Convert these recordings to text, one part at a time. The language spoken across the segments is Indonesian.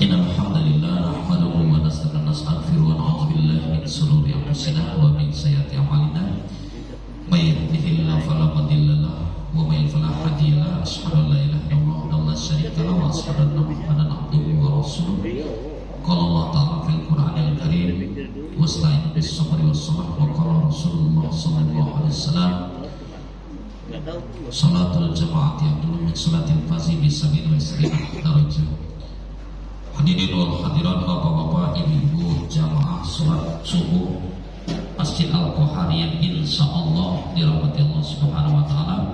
Innal hamdalillah nahmaduhu wa nastaghfiruhu wa na'udzu billahi min shururi anfusina wa min sayyiati a'malina. May yahdihillahu fala mudilla lahu wa may yudlil fala hadiya lahu. Asyhadu an la ilaha illallah wa la syarika lahu wa asyhadu anna Muhammadan abduhu wa rasuluh. Qala Allah ta'ala fil Qur'anil Karim wasta'inu bis sabri was salah wa qala Rasulullah sallallahu alaihi wasallam salatul jama'ati afdalu min salatil fardhi bi 27 darajah. Hadirin wal hadirat, bapak-bapak, ibu-ibu, jamaah salat subuh Masjid Al-Qahar yang insyaallah dirahmati Allah Subhanahu wa taala.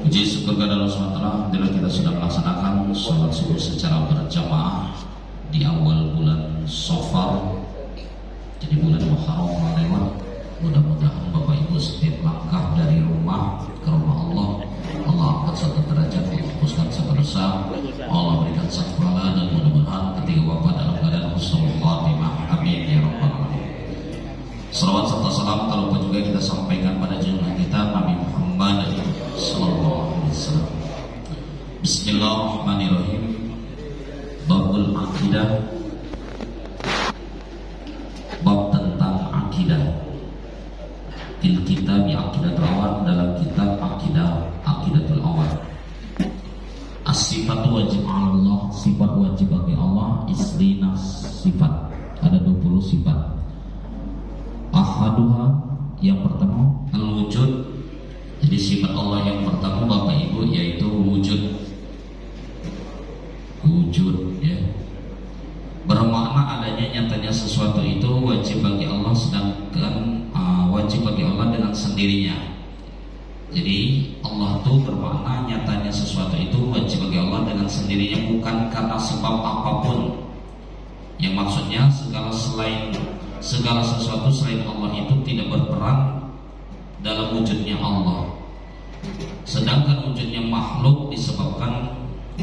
Puji syukur kepada Allah Subhanahu wa taala, bila kita sudah melaksanakan salat subuh secara berjamaah di awal bulan Safar. Jadi bulan Muharram lewat. Mudah-mudahan Bapak Ibu setiap langkah dari rumah ke rumah Allah angkat satu derajat, hapuskan satu dosa, Allah berikan satu pahala, dan mudah-mudahan ketika wafat dalam keadaan husnul khatimah. Amin ya rabbal alamin. Salawat serta salam tak lupa juga kita sampaikan pada junjungan kita Nabi Muhammad sallallahu alaihi wasallam. Bismillahirrahmanirrahim. Babul akidah, bab tentang akidah. Fil kitab Aqidatul Awad, dalam kitab Aqidatul Awad. As-sifatu wajib Allah, sifat wajib bagi Allah, isrina sifat, ada 20 sifat. Ahaduha, yang pertama al-wujud. Jadi sifat Allah yang pertama Bapak Ibu yaitu wujud. Wujud ya, bermakna adanya nyatanya sesuatu itu wajib bagi Allah, sedangkan wajib bagi Allah dengan sendirinya. Jadi Allah itu bermakna nyatanya sesuatu itu wajib bagi Allah dengan sendirinya, bukan karena sebab apapun. Yang maksudnya segala sesuatu selain Allah itu tidak berperan dalam wujudnya Allah. Sedangkan wujudnya makhluk disebabkan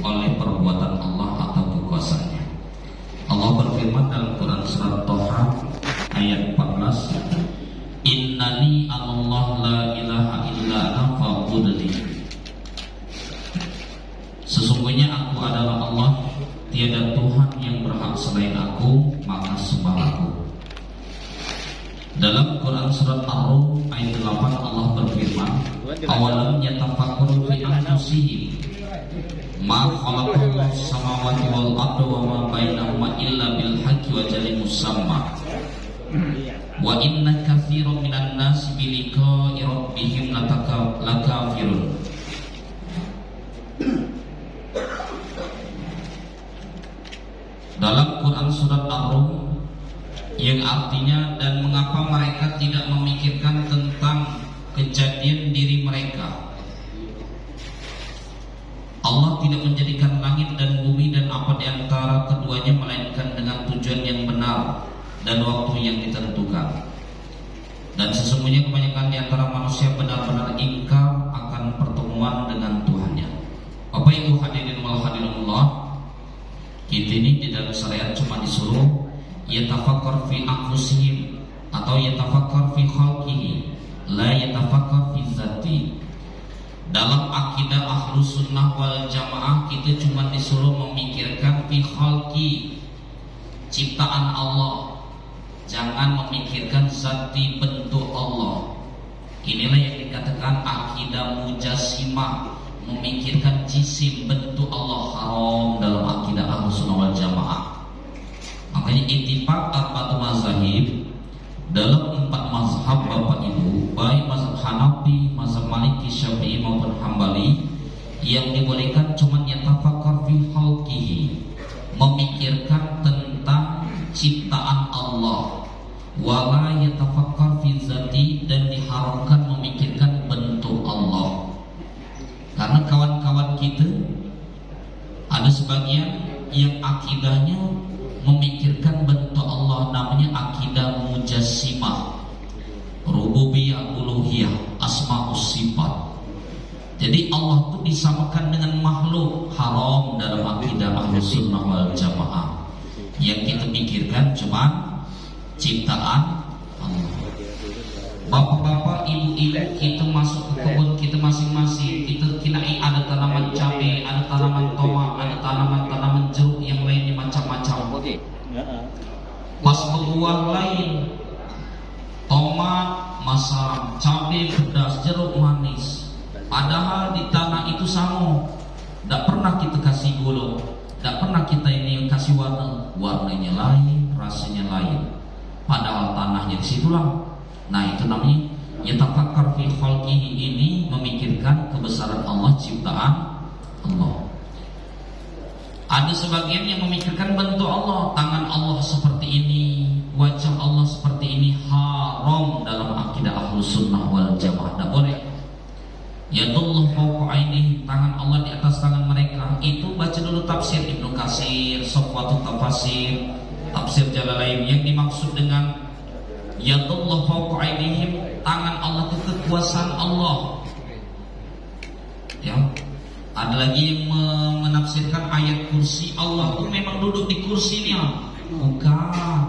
oleh perbuatan Allah atau kekuasaannya. Allah berfirman dalam Quran surat Thaha ayat 14, Innani anallah la ilaha illa ana fa'budni. Sesungguhnya aku adalah Allah, tiada Tuhan yang berhak selain aku, maka sembah aku. Dalam Quran surat Ar-Rum ayat 8 Allah berfirman, awalam yatafakkaru fi anfusihim ma khalaqallahu samawati wal arda wa ma bainahuma illa bil haqqi wa ajalin musamma wa inna katsiran minan nasi bi liqa'i rabbihim lakafirun. Dalam Quran surat Ar-Rum, yang artinya dan mengapa mereka tidak memikirkan tentang kejadian diri mereka. Allah tidak menjadikan langit dan bumi dan apa di antara keduanya melainkan dengan tujuan yang benar dan waktu yang ditentukan. Dan sesungguhnya kebanyakan di antara manusia benar-benar ingkar akan pertemuan dengan Tuhannya. Bapak Ibu hadirin wal hadirinullah, kita ini di dalam syariat cuma disuruh yatafakkar fi anfusihim atau yatafakkar fi khalqihi, la yatafakkar fi zati. Dalam akidah Ahlus Sunnah wal Jamaah kita cuma disuruh memikirkan fi khalqi, ciptaan Allah. Jangan memikirkan zati bentuk Allah. Inilah yang dikatakan akidah mujassimah, memikirkan jisim bentuk Allah, haram dalam akidah Ahlus Sunnah wal Jamaah. Makanya ittifaq arba'atu mazahib dalam 4 mazhab Bapak Ibu, baik mazhab Hanafi, mazhab Maliki, Syafi'i maupun Hambali, yang dibolehkan cuma yatafakkar fi khalqihi, memikirkan tentang ciptaan Allah, wala yatafakkar fi zati, dan diharamkan memikirkan bentuk Allah. Karena kawan-kawan kita ada sebagian yang akidahnya memikirkan bentuk Allah, namanya akidah mujassimah, rububiyah, uluhiyah, asma'us sifat. Jadi Allah itu disamakan dengan makhluk, haram dalam akidah Ahlus Sunnah wal Jamaah. Yang kita pikirkan cuma ciptaan Allah. Bapak-bapak, ibu-ibu, kita masuk ke kebun kita masing-masing, kita kinai ada tanaman cabai, ada tanaman tomat, ada tanaman-tanaman jeruk yang lainnya Pas buah lain, tomat, masam, cabai, pedas, jeruk manis. Padahal di tanah itu sama, tidak pernah kita kasih gula, tidak pernah kita ini kasih warna, warnanya lain, rasanya lain. Padahal tanahnya di situlah. Nah itu namanya yatafakkar fi khalqihi, ini memikirkan kebesaran Allah, ciptaan Allah. Ada sebagian yang memikirkan bentuk Allah, tangan Allah seperti ini, wajah Allah seperti ini. Haram dalam akidah Ahlus Sunnah wal Jamaah, tidak boleh. Yadullah fawqa ainihi, tangan Allah di atas tangan mereka. Itu baca dulu tafsir Ibnu Katsir, Safwatut Tafasir, tafsir Jalalain. Yang dimaksud dengan yadullah fawqa ainihim, tangan Allah itu kekuasaan Allah. Ya. Ada lagi yang menafsirkan ayat kursi Allah itu memang duduk di kursinya. Bukan.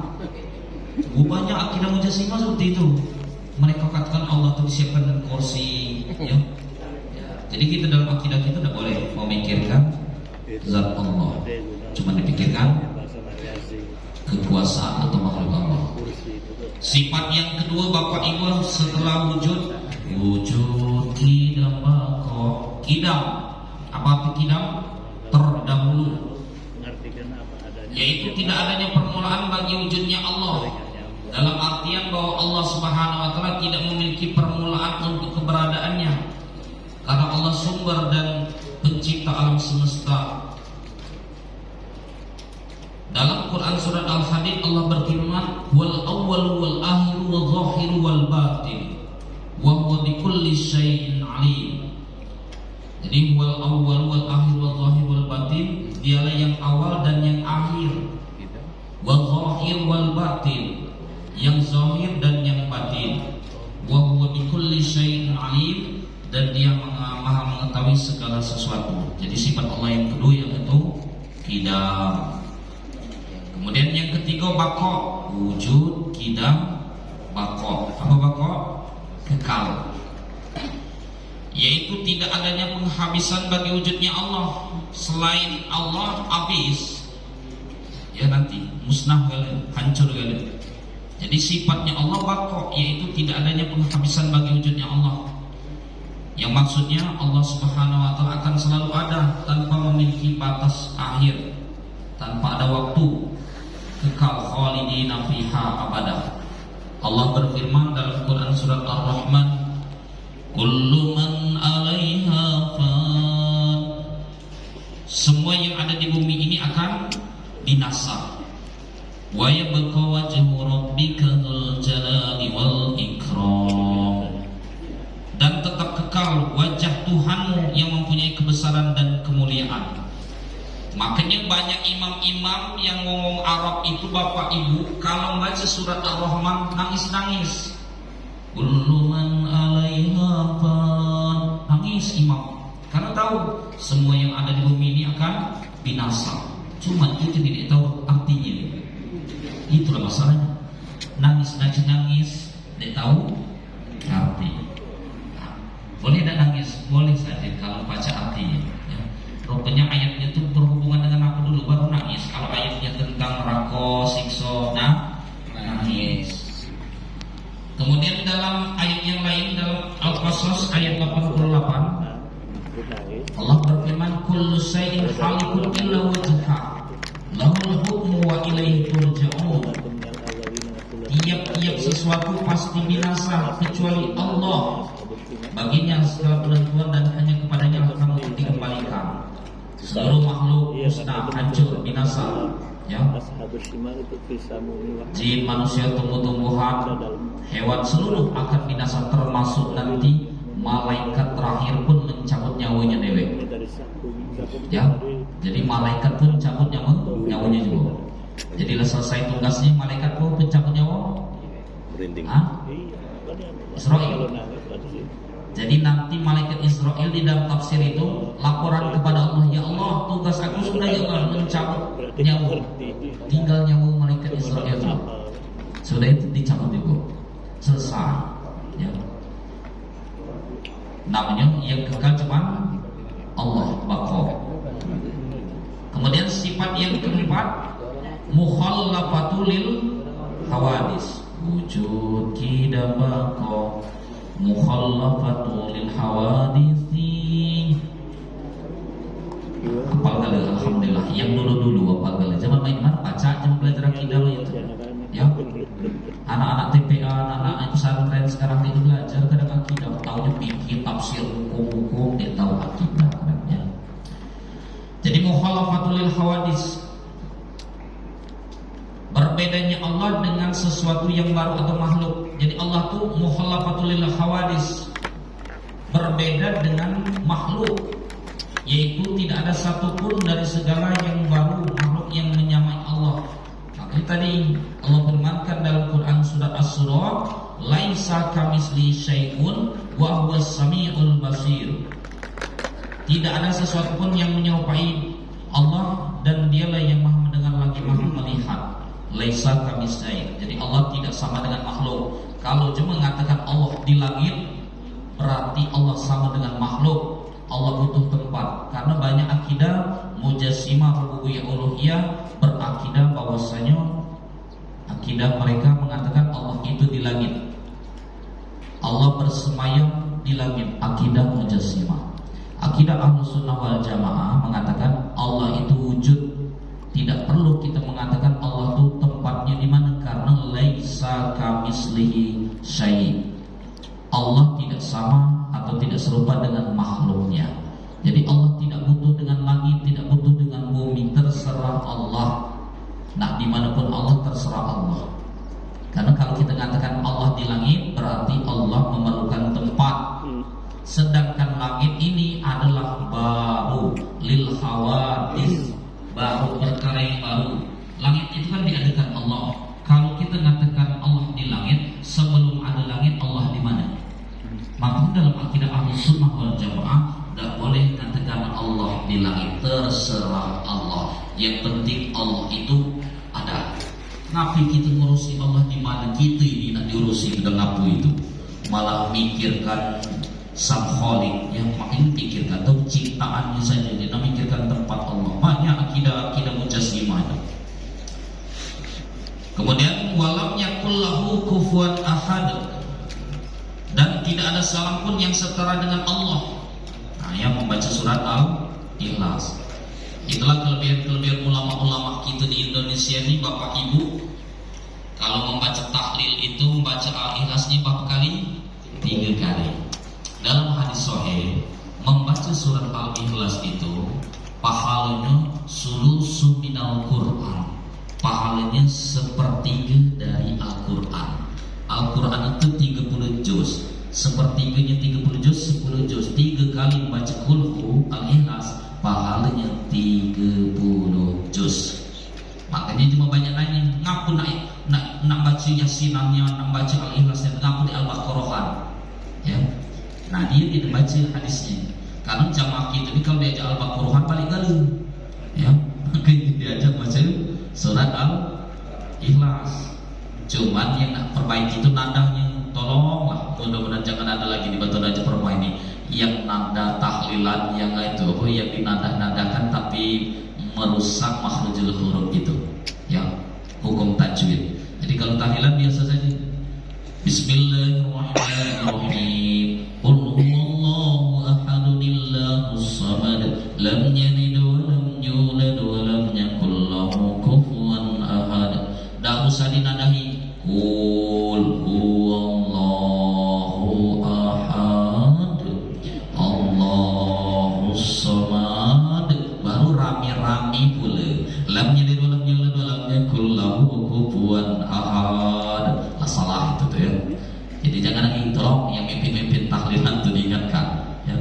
Banyak akidah Mujassimah seperti itu. Mereka katakan Allah itu disiapkan dengan kursi. Ya. Jadi kita dalam akidah kita tidak boleh memikirkan zat Allah, cuma dipikirkan kekuasaan atau makhluk Allah. Sifat yang kedua Bapak Ibu setelah wujud kidam bako. Kidam, apa itu kidam? Terdahulu, yaitu tidak adanya permulaan bagi wujudnya Allah. Dalam artian bahwa Allah Subhanahu wa Ta'ala tidak memiliki permulaan untuk keberadaannya, karena Allah sumber dan pencipta alam semesta. Dalam Quran surat Al-Hadid Allah berfirman, wal awwal wal akhir wal zahir wal batin wa huwa bikulli syai'in alim. Jadi wal awwal wal akhir wal zahir wal batin, dialah yang awal dan yang akhir. Wal zahir wal batin, yang zahir dan yang batin. Wa huwa bikulli syai'in alim, dan dia maha mengetahui segala sesuatu. Jadi sifat Allah yang kedua yaitu qidam. Kemudian yang ketiga bako, wujud, qidam, bako. Apa bako? Kekal. Yaitu tidak adanya penghabisan bagi wujudnya Allah. Selain Allah habis, ya nanti musnah kali, hancur kali. Jadi sifatnya Allah bako, yaitu tidak adanya penghabisan bagi wujudnya Allah. Yang maksudnya Allah Subhanahu wa Ta'ala akan selalu ada tanpa memiliki batas akhir, tanpa ada waktu, kekal khalidina fiha abadah. Allah berfirman dalam Quran surat Ar-Rahman, kullu man 'alaiha fan, semua yang ada di bumi ini akan binasa. Wa yabqa wajhu rabbika dzul jalali wal ikram, dan tetap kekal wajah Tuhanmu yang mempunyai kebesaran dan kemuliaan. Makanya banyak imam-imam yang ngomong Arab itu Bapak Ibu, kalau baca surat Ar-Rahman nangis-nangis. Kullu man 'alaiha fan, nangis imam, karena tahu semua yang ada di bumi ini akan binasa. Cuma itu tidak tahu artinya. Itulah masalahnya. Nangis, tidak tahu arti. Boleh tidak nangis? Boleh saja kalau baca artinya. Ya. Rupanya ayatnya itu berhubungan dengan apa dulu baru nangis. Kalau ayatnya tentang neraka, siksa, nangis. Kemudian dalam ayat yang lain dalam Al-Qasas ayat 88 Allah berfirman, kullu syai'in halikun illa wajhah lahul hukmu wa ilaihi turja'un. Tiap-tiap sesuatu pasti binasa kecuali Allah, baginya segala penentuan dan hanya kepadanya kamu dikembalikan. Seluruh makhluk musnah, hancur, binasa. Ya. Jin, manusia, tumbuh-tumbuhan, hewan seluruh akan binasa, termasuk nanti malaikat terakhir pun mencabut nyawanya dewek. Ya. Jadi malaikat pun cabut nyawanya juga. Jadi selesai tugasnya malaikat pun pencabut nyawa. Israel. Jadi nanti malaikat Israel di dalam tafsir itu laporan kepada Allah, ya Allah, tugas aku sudah ya Allah mencabut nyawa. Tinggal nyawa malaikat Israel itu. Sudah itu dicabut juga. Selesai. Ya. Namanya yang kekal cuma Allah bako. Kemudian sifat yang keempat mukhallafatul hawadis, wujud kidam bako mukhallafatul hawadisi. Hafal kali alhamdulillah. Yang dulu hafal kali. Zaman main baca jam belajar akidah itu. Ya. Anak-anak TPA, anak-anak pesantren sekarang itu belajar kadang akidah, tahunya fikih, tafsir, hukum, dia tahu akidah kadangnya. Jadi mukhalafatul hawadis, berbedanya Allah dengan sesuatu yang baru atau makhluk. Jadi Allah tuh mukhalafatul hawadis, berbeda dengan makhluk, yaitu tidak ada satupun dari segala yang baru makhluk yang menyamai Allah. Makanya tadi Allah firmankan dalam Quran surat As-Surah, laisa kamisli syai'un wa huwas samiul basir. Tidak ada sesuatu pun yang menyerupai Allah dan dialah yang maha mendengar lagi maha melihat. Laisa kamisli. Jadi Allah tidak sama dengan makhluk. Kalau cuma mengatakan Allah di langit, berarti Allah sama dengan makhluk. Allah butuh tempat. Karena banyak akidah mujassimah rububiyah uluhiyah berakidah bahwasanya akidah mereka mengatakan Allah itu di langit, Allah bersemayam di langit. Akidah mujassimah. Akidah Ahlussunnah wal Jamaah mengatakan Allah itu wujud. Tidak perlu kita mengatakan Allah itu tempatnya di mana, karena laisa kamislihi syai'. Allah tidak sama atau tidak serupa dengan makhluknya. Jadi Allah tidak butuh dengan langit, tidak butuh dengan bumi, terserah Allah. Nah, dimanapun Allah terserah Allah. Karena kalau kita katakan Allah di langit, berarti Allah memerlukan tempat. Sedangkan langit ini adalah baru lil hawadis, baru perkara yang baru. Langit itu kan diadakan Allah. Kalau kita katakan Allah di langit, sebelum ada langit Allah di mana? Maka dalam akidah Ahlussunnah wal Jamaah tidak boleh katakan Allah di langit, terserah Allah. Yang penting Allah itu ada. Ngapain kita ngurusi Allah di mana? Kita ini nak diurusi dengan apa itu? Malah mikirkan Sang Khaliq, yang makin pikirkan atau ciptaannya saja, tidak mikirkan tempat Allah. Banyak akidah mujassimah itu. Kemudian walam yakul lahu kufuwan ahad, dan tidak ada seorang pun yang setara dengan Allah. Nah, yang membaca surat Al-Ikhlas. Itulah kelebihan ulama-ulama kita di Indonesia ini, Bapak Ibu. Kalau membaca tahlil itu membaca Al-Ikhlasnya berapa kali? 3 kali. Dalam hadis sahih, membaca surat Al-Ikhlas itu pahalanya sulusun minal Quran. Pahalanya sepertiga dari Al-Quran. Al-Quran itu 30 juz. Sepertiganya 30 juz, 10 juz. 3 kali membaca Qul Al-Ikhlas, pahalanya 30 juz. Makanya cuma banyak nanya, ngapu nak baca Yasinannya, nak baca Al-Ikhlasnya, ngapu di Al-Baqarahan. Ya. Nah, dia tidak baca hadisnya. Karena jamaah kita ini kalau diajak Al-Baqarahan paling galau. Ya, makanya diajak baca surat Al-Ikhlas. Cuman yang nak perbaiki itu nadanya. Tolonglah, mudah-mudahan jangan ada lagi di Batu Raja Permai ini yang nada tahlilan yang itu, yang dinada-nadakan tapi merusak makhrajul huruf itu. Ya, hukum tajwid. Jadi kalau tahlilan biasa saja. Bismillahirrahmanirrahim. Qul huwallahu ahadun illahus samad, lam yalid wa lam yulad wa lam yakul lahu kufuwan ahad. Dah usah dinadahi. Qul huwallahu ahad, Allahus samad. Baru rami-rami pula. Lam yalid wa lam yulad wa lam yakul lahu kufuwan ahad. Salah itu tuh ya. Jadi jangan lagi tolong yang mimpin-mimpin tahlilan itu diingatkan ya.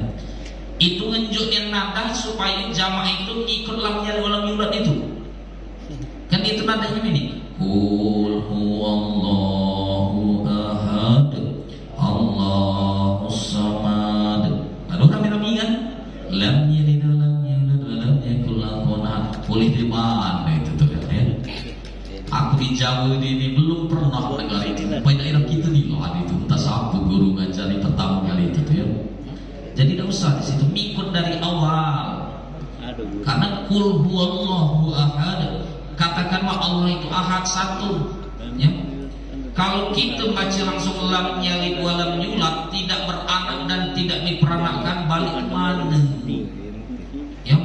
Itu nunjukin nada supaya jamaah itu ikut lam yalid wa lam yulad itu. Kan itu nadanya ini. Qul huwallahu ahad, Allahus samad. Lalu rame-rame kan? Lam yalid wa lam yulad wa lam yakul lahu kufuwan ahad. Boleh di mana itu tuh ya. Aku di Jawa ini belum pernah dengar itu. Pada daerah kita nih loh itu. Entah siapa guru ngajari pertama kali itu tuh ya. Jadi tidak usah di situ, ikut dari awal. Karena qul huwallahu ahad, katakan bahwa Allah itu ahad, satu. Ya. Kalau kita baca langsung lam yalid wa lam yulad, tidak beranak dan tidak diperanakkan, balik ke mana? Ya,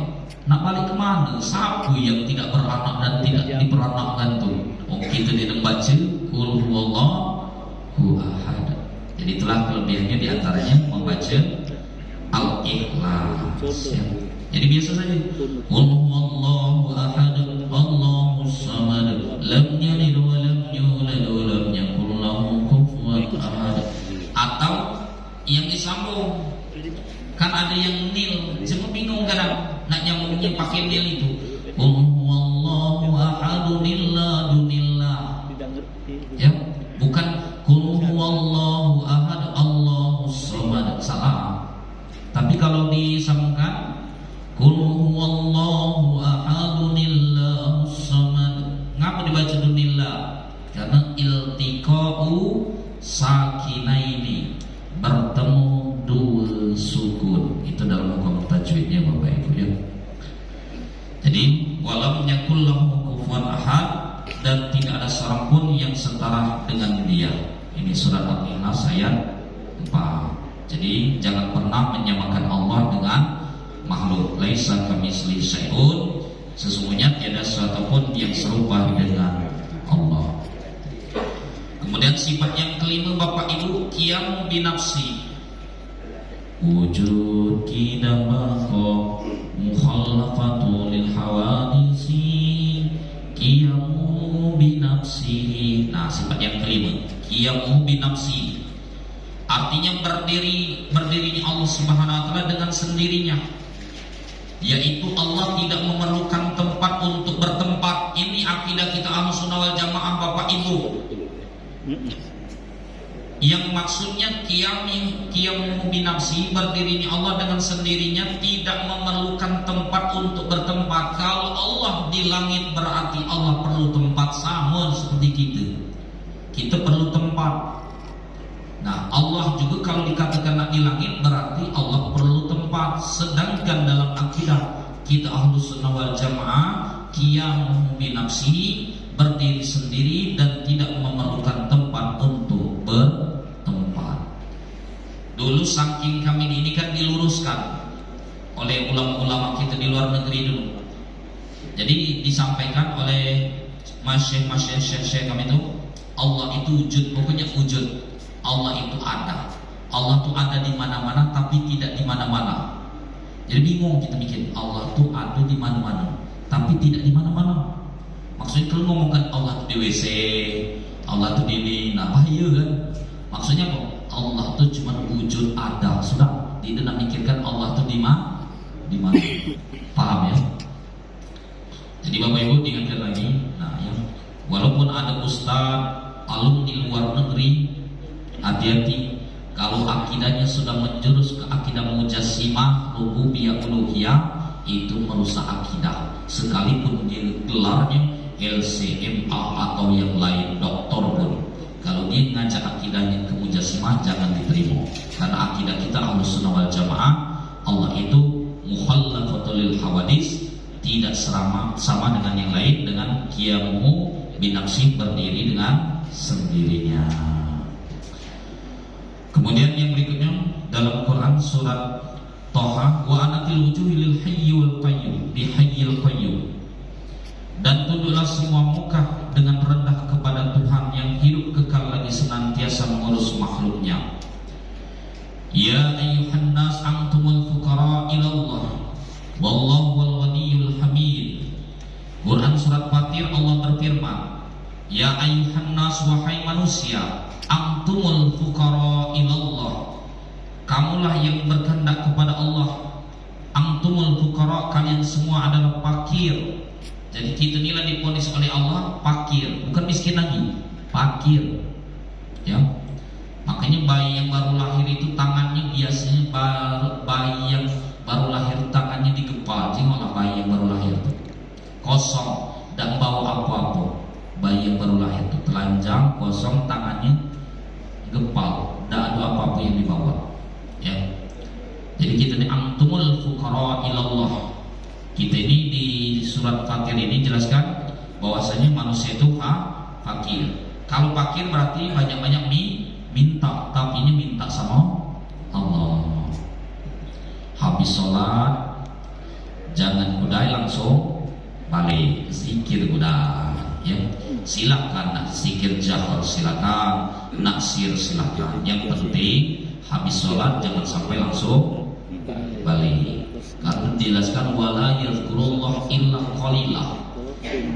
nak balik ke mana? Siapa yang tidak beranak dan tidak diperanakkan tuh? Oh, kita tidak baca qul huwallahu ahad. Jadi itulah kelebihannya diantaranya membaca Al-Ikhlas. Ya. Jadi biasa saja. Qul huwallahu ahad, Allahus samad, lam yalid wa lam yulad wa lam yakul lahu kufuwan ahad. Atau yang disambung, kan ada yang nil, cuma bingung kadang nak nyambungnya pakai nil itu. Qul huwallahu ahad dunillah. Ya, bukan qul huwallahu ahad Allahus samad, salah. Tapi kalau disambungkan qul huwallahu ahadunillahus samad. Ngapa dibaca dunillah? Karena iltiqa'u sakinaini, bertemu dua sukun. Itu dalam hukum tajwidnya Bapak Ibu ya. Jadi walam yakul lahu kufuwan ahad, dan tidak ada seorang pun yang setara dengan dia. Ini surat Al-Ikhlas ayat 4. Jadi jangan pernah menyamakan Allah dengan makhluk. Laisa kamitslihi syai'un, sesungguhnya tiada sesuatu pun yang serupa dengan Allah. Kemudian sifat yang kelima Bapak Ibu, qiyam binafsi. Wujud kidamako mukhallafatu lil hawadisi qiyamu binafsihi. Nah, sifat yang kelima, qiyamu binafsi. Artinya berdirinya Allah Subhanahu wa taala dengan sendirinya, yaitu Allah tidak memerlukan tempat untuk bertempat. Ini akidah kita Ahlussunnah wal Jamaah Bapak Ibu. Yang maksudnya qiyamu binafsi, berdirinya Allah dengan sendirinya, tidak memerlukan tempat untuk bertempat. Kalau Allah di langit berarti Allah perlu tempat, sama seperti kita. Kita perlu tempat. Nah, Allah juga kalau dikatakan nak di langit berarti Allah perlu tempat. Sedangkan dalam akidah kita Ahlussunnah wal Jamaah, qiyam binafsi, berdiri sendiri dan tidak memerlukan tempat untuk bertempat. Dulu saking kami ini kan diluruskan oleh ulama-ulama kita di luar negeri dulu. Jadi disampaikan oleh masyayikh kami itu, Allah itu wujud, pokoknya wujud. Allah itu ada. Allah itu ada di mana-mana tapi tidak di mana-mana. Jadi bingung kita mikir, Allah itu ada di mana-mana tapi tidak di mana-mana. Maksudnya kalau ngomongkan Allah itu di WC, Allah itu di ini, nah bahaya kan? Maksudnya apa? Allah itu cuma wujud ada, sudah. Tidak nak mikirkan Allah itu di mana? Di mana? Paham ya? Jadi Bapak Ibu diingatkan lagi, nah ya, walaupun ada ustaz alumni luar negeri, hati-hati kalau akidahnya sudah menjurus ke akidah mujassimah, rububiyah, uluhiyah, itu merusak akidah. Sekalipun dia gelarnya LCMA atau yang lain, doktor pun, kalau dia ngajak akidahnya ke mujassimah, jangan diterima. Karena akidah kita Ahlussunnah wal Jamaah, Allah itu mukhallafatul lil hawadis, tidak sama dengan yang lain, dengan qiyamu binafsi, berdiri dengan sendirinya. Kemudian yang berikutnya dalam Quran surat Thaha, wa anatil wujuhi lil hayyul qayyum, bi hayyil qayyum, dan tunduklah semua muka dengan rendah kepada Tuhan yang hidup kekal lagi senantiasa mengurus makhluknya. Ya ayyuhan nas antumul fuqara ilallah wallahu wal ghaniyyul hamid. Quran surat Fatir, Allah berfirman, ya ayyuhan nas, wahai manusia, antumul fuqara ilallah, kamulah yang berkehendak kepada Allah. Antumul fuqara, kalian semua adalah fakir. Jadi kita nilai diponis oleh Allah fakir, bukan miskin lagi, fakir. Ya, makanya bayi yang baru lahir itu tangannya biasanya bayi yang baru lahir tangannya digepal. Tengoklah bayi yang baru lahir itu kosong, dan bawa apa-apa. Bayi yang baru lahir itu telanjang, kosong, tangannya gempal, tidak ada apa-apa yang dibawa. Ya, jadi kita ini antumul fuqara ilallah. Kita ini di surat Fatir ini jelaskan bahwasanya manusia itu fakir. Kalau fakir berarti banyak-banyak minta, tapi ini minta sama Allah. Habis sholat jangan kudai langsung balik, zikir kuda ya. Silakan nak zikir jahar, silakan nak sir, silakan. Yang penting habis sholat jangan sampai langsung balik. Karena dijelaskan wala yadhkurullah illa qalilah.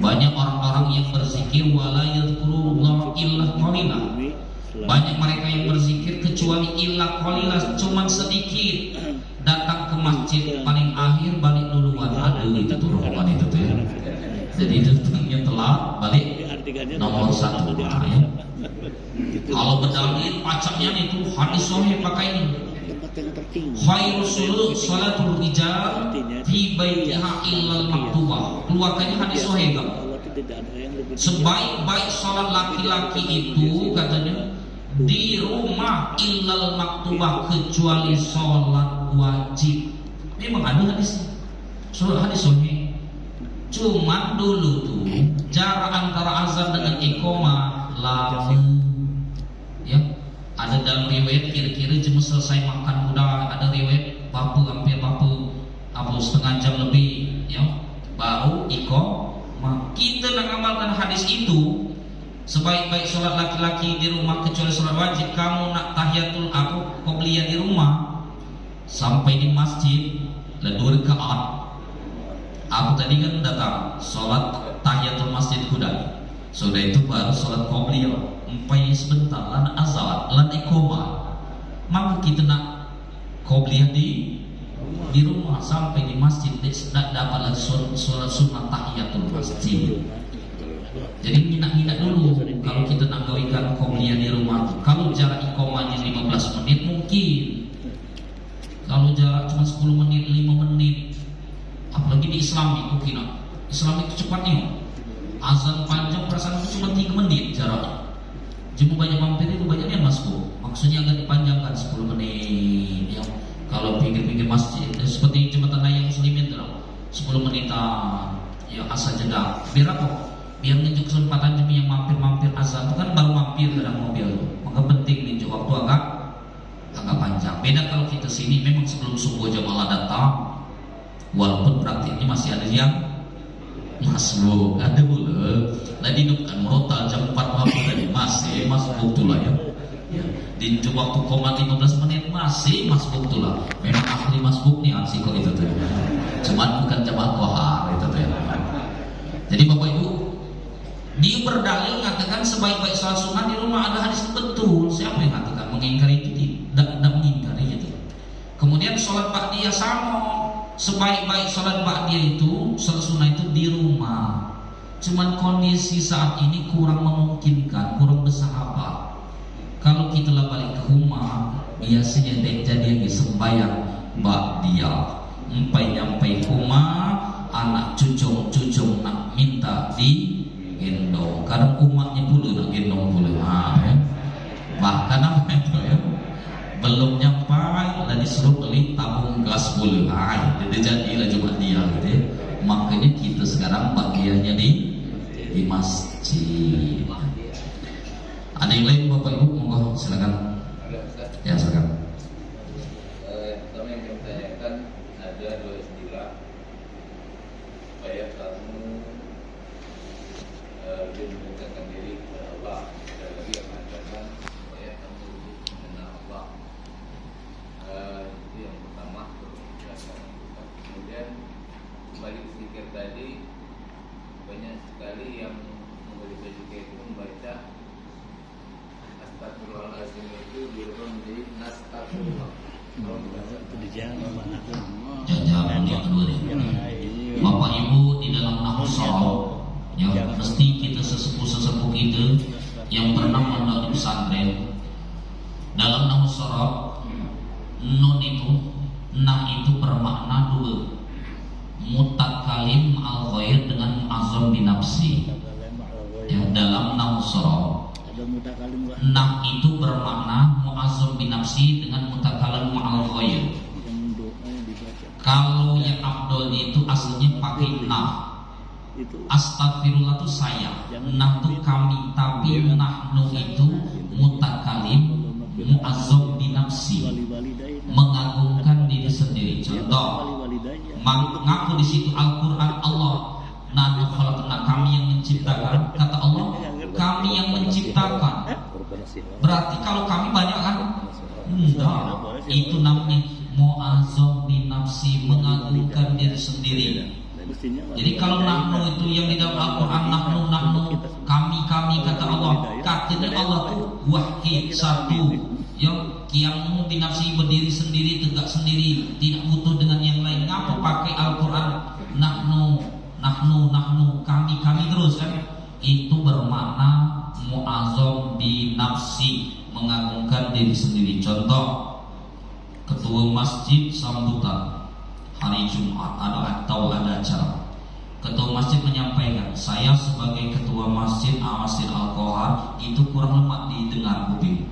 Banyak orang-orang yang berzikir wala yadhkurullah illa qalilah. Banyak mereka yang berzikir kecuali illa qalilah, cuman sedikit. Datang ke masjid paling akhir, balik duluan. Aduh, itu tuh rombongan itu tuh ya. Jadi datangnya telat, balik nomor 1 ya. Kalau berdalil pacaknya itu hadis sahih pakai ini. Khairul salatul rijal fi baitiha illal maktubah. Keluarkannya hadis sahih kan? Sebaik-baik salat laki-laki itu katanya di rumah illal maktubah, kecuali salat wajib. Memang ada hadisnya. Surah hadis sahih. Cuma dulu tuh jarak antara azan dengan iqamah lama. Ya, ada dalam riwayat kira-kira cuma selesai makan udah, ada riwayat hampir setengah jam lebih ya baru iqamah. Kita nak amalkan hadis itu, sebaik-baik sholat laki-laki di rumah kecuali sholat wajib. Kamu nak tahiyatul qobliyah di rumah sampai di masjid lah 2 rakaat. Aku tadi kan datang sholat tahiyatul masjid kuda, sudah itu baru sholat qobliyah sampai sebentar lan azan lan iqamah. Maka kita nak qobliyah di rumah sampai di masjid tidak dapat lagi sholat sunnah tahiyatul masjid. Jadi minat dulu kalau kita nak gawikan qobliyah di rumah. Kalau jarak iqamahnya 15 menit mungkin. Kalau jarak cuma 10 menit, 5 menit. Apalagi di Islam itu Islam itu cepat nih. Azan panjang perasaan itu cuma 3 menit jaraknya. Cuma banyak mampir itu banyaknya masuk. Maksudnya agak dipanjangkan 10 menit ya. Kalau pinggir-pinggir masjid seperti jembatan layang muslimin itu 10 menitan ya asal jeda. Biar apa? Biar nunjuk kesempatan jemi yang mampir-mampir azan itu kan baru mampir dalam mobil. Maka penting nunjuk waktu agak panjang. Beda kalau kita sini memang sebelum subuh jamaah datang, walaupun praktiknya masih ada yang masuk, ada boleh. Lah dihidupkan merotal jam 4 malam tadi masih masuk tuh lah ya. Ya, di waktu koma 15 menit masih masuk tuh lah. Memang ahli masuk nih ansi kok itu tuh. Cuman bukan jamaah kohar itu tuh ya. Jadi Bapak Ibu, dia berdalil mengatakan sebaik-baik sholat sunnah di rumah. Ada hadis betul. Siapa yang mengatakan mengingkari itu? Tidak mengingkari itu. Kemudian sholat ba'diyah sama. Sebaik-baik sholat ba'diyah itu, sholat sunnah itu di rumah. Cuman kondisi saat ini kurang memungkinkan, kurang bersahabat. Kalau kita lah balik ke rumah, biasanya jadi yang sembahyang ba'diyah. Nyampai rumah, anak cucung nak minta di gendong. Kadang umatnya pula nak gendong pula. Ya. Bahkan apa itu ya? Belum nyampai dan disuruh beli tabung gas pula. Jadi jadilah cuma dia gitu ya. Makanya kita sekarang bagiannya di masjid. Ada yang lain Bapak Ibu? Monggo silakan. Ya silakan. Kami yang bertanyakan ada 2 istilah supaya kamu lebih mendekatkan diri kepada Allah. Ada lagi yang mengatakan supaya kamu lebih mengenal Allah. Itu yang pertama. Kemudian kembali ke zikir tadi, banyak sekali yang memberi zikir itu membaca astagfirullahaladzim itu dirubah menjadi nastagfirullah. Jangan yang kedua nih. Bapak Ibu di dalam nahwu sharaf ya, mesti kita sesepuh kita yang pernah mondok di pesantren. Dalam nahwu sharaf nun itu bermakna 2. Mutakalim al ghair dengan mu'azzam binafsi. Ya, dalam nahwu sharaf nah itu bermakna mu'azzam binafsi dengan mutakalim al ghair. Kalau yang afdol itu aslinya pakai nah. Astagfirullah itu saya, nahnu kami, tapi nahnu itu mutakalim, muazzam binafsi, mengagungkan diri sendiri. Contoh, mengaku di situ Al-Quran Allah, nahnu khalaqna, kami yang menciptakan. Kata Allah, kami yang menciptakan. Berarti kalau kami banyak kan? Enggak. Itu namanya muazzam binafsi, mengagungkan diri sendiri. Jadi kalau nahnu itu yang di dalam Al-Quran, nahnu kami kata Allah, katanya Allah itu wahid, satu, yang qiyamu binafsi, berdiri sendiri, tegak sendiri, tidak butuh dengan yang lain. Ngapa pakai Al-Quran nahnu kami terus kan? Itu bermakna muazzam binafsi, mengagungkan diri sendiri. Contoh, ketua masjid sambutan hari Jumat atau ada acara, ketua masjid menyampaikan, saya sebagai ketua masjid Masjid Al-Qohar itu kurang lemah didengar kuping.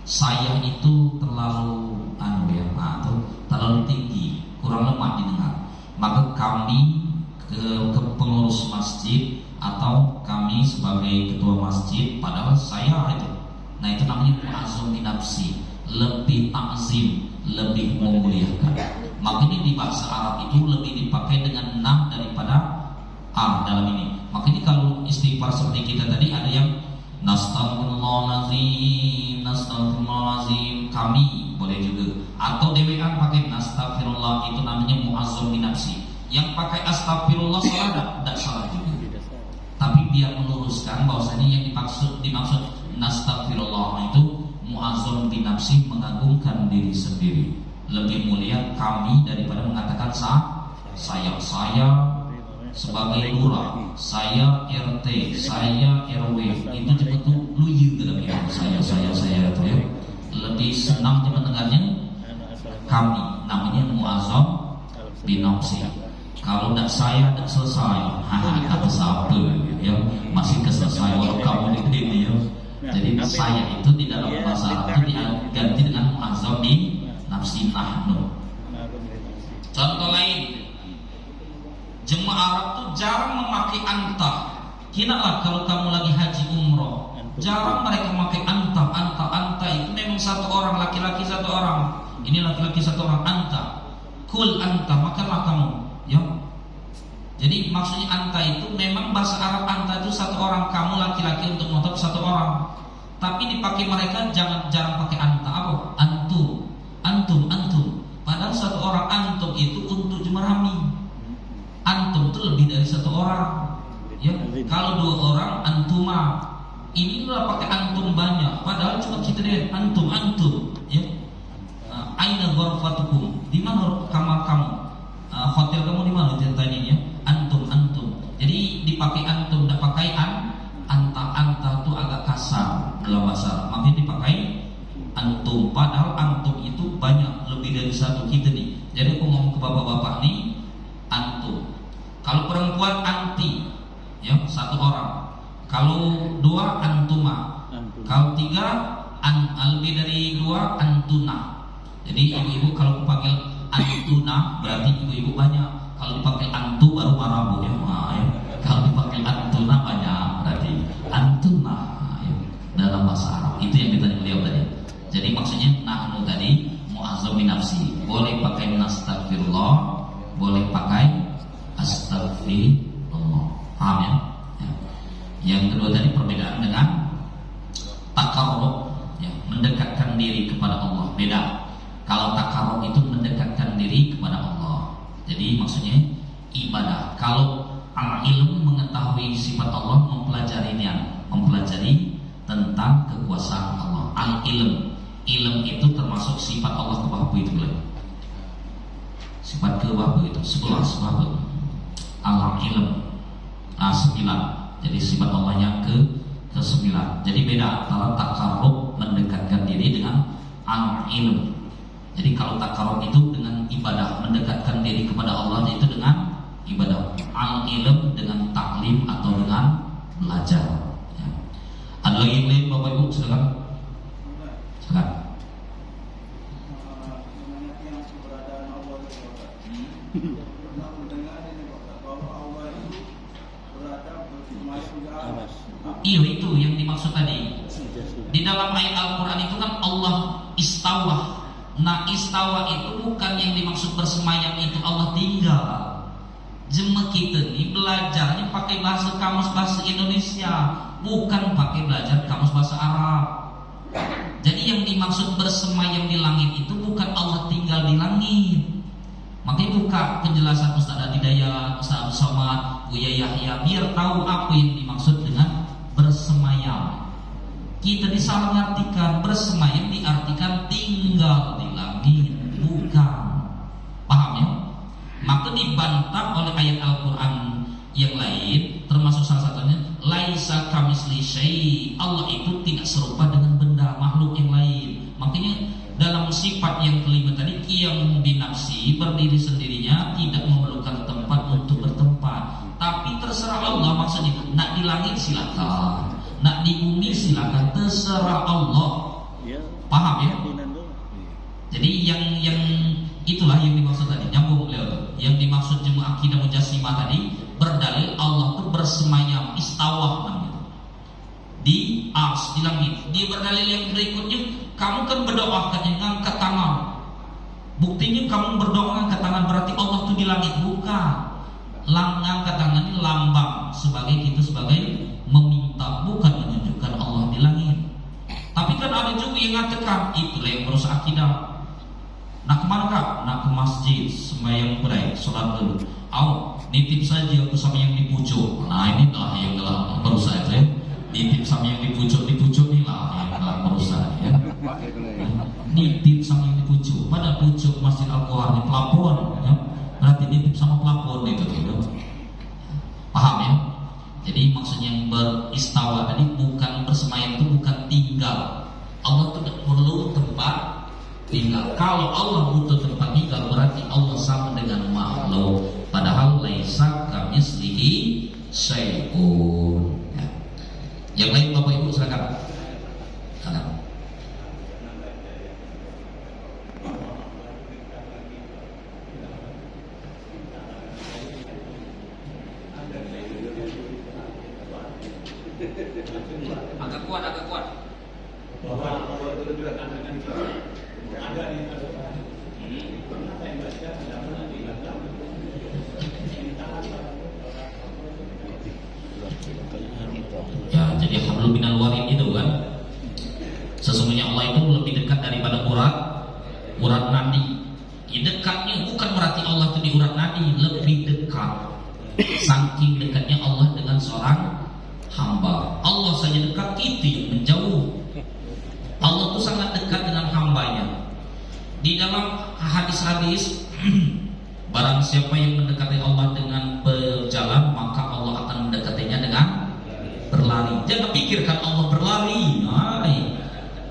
Saya itu terlalu atau terlalu tinggi, kurang lemah didengar. Maka kami ke pengurus masjid atau kami sebagai ketua masjid, padahal saya itu, nah itu namanya muazzam binafsi, lebih takzim, lebih memuliakan. Maka ini di bahasa Arab itu lebih dipakai dengan nam daripada a dalam ini. Maka ini kalau istighfar seperti kita tadi ada yang nastaghfirullahalazim, kami boleh juga, atau dewean pakai nastaghfirullah, itu namanya muazzam binafsi. Yang pakai astagfirullah salah tidak salah juga. Tapi biar meluruskan bahwasanya yang dimaksud nastaghfirullah itu muazzam binafsi, mengagungkan diri sendiri, lebih mulia kami daripada mengatakan saya sebagai lurah, saya RT, saya RW, itu juga tuh luyu dalam hidup saya itu ya. Lebih senang mendengarnya kami, namanya muazzam binafsi. Kalau tidak saya tidak selesai, kata siapa ya, masih keselesai walau kamu di sini ya. Jadi saya itu di dalam bahasa Arab itu diganti dengan muazzam binafsi, nahnu. Contoh lain, jemaah Arab tuh jarang memakai anta. Kiralah kalau kamu lagi haji umroh, jarang mereka memakai anta. Anta itu memang satu orang, laki-laki satu orang. Ini laki-laki satu orang, anta. Kul anta, makanlah kamu. Ya. Jadi maksudnya anta itu memang bahasa Arab, anta itu satu orang, kamu laki-laki untuk mengucap satu orang. Tapi dipakai mereka jarang pakai anta. Apa? Antum. Padahal satu orang, antum itu untuk jemerami. Antum itu lebih dari satu orang. Ya, kalau dua orang antuma. Ini udah pakai antum banyak. Padahal cuma kita lihat antum. Ya. Aina ghurfatukum? Di mana kamar kamu? Hotel kamu di mana? Tanya antum. Jadi dipakai antum, tidak pakai anta itu agak kasar dalam bahasa Arab. Makanya dipakai antum. Padahal antum itu banyak, lebih dari satu kita nih. Jadi aku ngomong ke bapak-bapak nih, antum. Kalau perempuan anti, ya satu orang. Kalau dua antuma. Kalau tiga lebih dari dua antuna. Jadi ibu-ibu kalau panggil antuna berarti ibu-ibu banyak. Kalau dipanggil antu baru marabu ya. Kalau dipanggil antuna banyak berarti antuna ya. Dalam bahasa Arab itu yang ditanya beliau tadi. Jadi maksudnya nahnu tadi muazzam binafsi, boleh pakai nastaghfirullah, boleh pakai astagfirullah. Paham ya? Yang kedua tadi perbedaan dengan takarrub, ya, mendekatkan diri kepada Allah. Beda. Kalau takarrub itu mendekatkan diri kepada Allah. Jadi maksudnya ibadah. Kalau al-ilm mengetahui sifat Allah, mempelajari tentang kekuasaan Allah. Al-ilm, ilm itu termasuk sifat Allah kebahabu itu boleh. Sifat kebahabu itu 11 sebab al-ilm 9. Jadi sifat Allah yang ke-9. Jadi beda antara takarrub mendekatkan diri dengan al-ilm. Jadi kalau takarrub itu dengan ibadah, mendekatkan diri kepada Allah itu dengan ibadah. Al-ilm dengan taklim atau dengan belajar. Ya. Ada lagi yang lain Bapak Ibu? Silakan. Iya, itu yang dimaksud tadi. Di dalam ayat Al-Quran itu kan Allah istawa. Nah, istawa itu bukan yang dimaksud bersemayam itu Allah tinggal. Jemaah kita nih belajarnya pakai bahasa kamus bahasa Indonesia, bukan pakai belajar kamus bahasa Arab. Jadi yang dimaksud bersemayam di langit itu bukan Allah tinggal di langit. Makanya buka penjelasan Ustaz Adidaya, Ustaz Abdul Somad, Buya Yahya, biar tahu apa yang dimaksud dengan bersemayam. Kita disalah artikan bersemayam diartikan tinggal di langit, bukan. Paham ya? Maka dibantah oleh ayat Al-Quran yang lain, termasuk salah satunya laisa kamitsli syai'. Allah itu tidak serupa dengan benda makhluk yang lain. Makanya dalam sifat yang kelima tadi, qiyam binafsi, berdiri sendirinya, tidak memerlukan tempat untuk bertempat. Tapi terserah Allah, maksudnya nak di langit silakan, nak di bumi silakan, terserah Allah. Paham ya? Jadi yang itulah yang dimaksud tadi, nyambung beliau. Yang dimaksud jemaah akidah mujassimah tadi berdalil Allah itu bersemayam, istawa namanya, di ars, di langit. Dia berdalil yang berikutnya, kamu kan berdoa katanya ngangkat tangan. Buktinya kamu berdoa ngangkat tangan berarti Allah itu di langit, bukan. Ngangkat tangan ini lambang sebagai itu, sebagai meminta, bukan menunjukkan Allah di langit. Tapi kan ada juga yang mengatakan itulah yang merusak akidah. Nak kemana kak? Nak ke masjid, sembahyang berai, sholat dulu. Nitip saja aku sama yang di pucuk. Nah ini lah yang telah merusak itu ya. Nitip sama yang di pucuk nih lah yang telah merusak ya. Nitip sama yang di pucuk. Pada pucuk Masjid Al-Quran di pelapon ya. Berarti nitip sama pelapon itu tuh. Paham ya? Jadi maksudnya yang beristawa tadi bukan bersemayam, itu bukan tinggal. Allah tidak perlu tempat tinggal. Kalau Allah butuh tempat tinggal berarti Allah sama dengan makhluk. Padahal laisa kamitslihi syai'un. Ya. Yang lain Bapak Ibu silakan. Agak kuat. Ya, jadi hablum minal warid itu kan, sesungguhnya Allah itu lebih dekat daripada urat nadi. Dekatnya bukan berarti Allah itu di urat nadi, lebih dekat. Saking dekatnya Allah dengan seorang hamba. Allah saja dekat, kita yang menjauh. Allah itu sangat dekat dengan hambanya. Di dalam hadis-hadis, barang siapa yang mendekati Allah dengan berjalan, maka Allah akan mendekatinya dengan berlari. Jangan pikirkan Allah berlari.